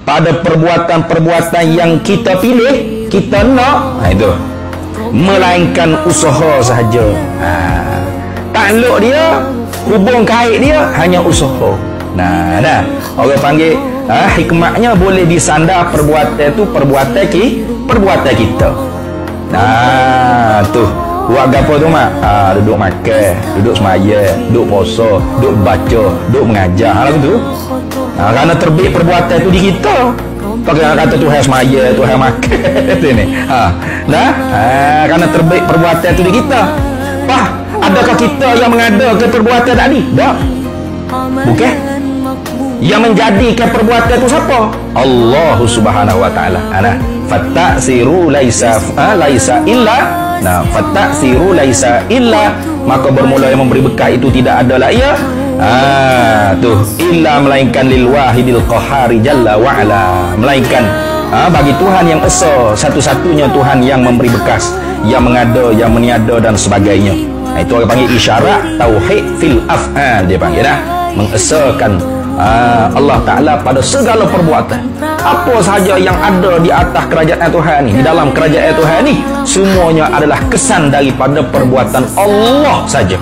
pada perbuatan-perbuatan yang kita pilih, kita nak, itu melainkan usaha sahaja. Takluk dia, hubung kait dia hanya usaha. Nah, orang panggil hikmahnya boleh disandar perbuatan tu perbuatan kita. Nah, tu buat apa tu mak? Duduk makan, duduk semaya, duduk puasa, duduk baca, duduk mengajar lah tu. Kerana terbit perbuatan tu di kita. Pakai kata Tuhan semaya, Tuhan makan tu ni. Kerana terbit perbuatan tu di kita. Adakah kita yang mengadakan perbuatan tadi? Tak. Bukan. Yang menjadikan perbuatan itu siapa? Allah Subhanahu wa taala. Fattaksiru laisa illa. Fattaksiru laisa illa, maka bermula yang memberi bekal itu tidak adalah ia illa melainkan lil wahidil qahari jalla wa ala, melainkan bagi Tuhan yang esa, satu-satunya Tuhan yang memberi bekas, yang mengada, yang meniada dan sebagainya. Itu orang panggil isyarat tauhid fil af'al, dia panggil mengesakan Allah Ta'ala pada segala perbuatan. Apa sahaja yang ada di atas kerajaan Tuhan ni, di dalam kerajaan Tuhan ni, semuanya adalah kesan daripada perbuatan Allah saja.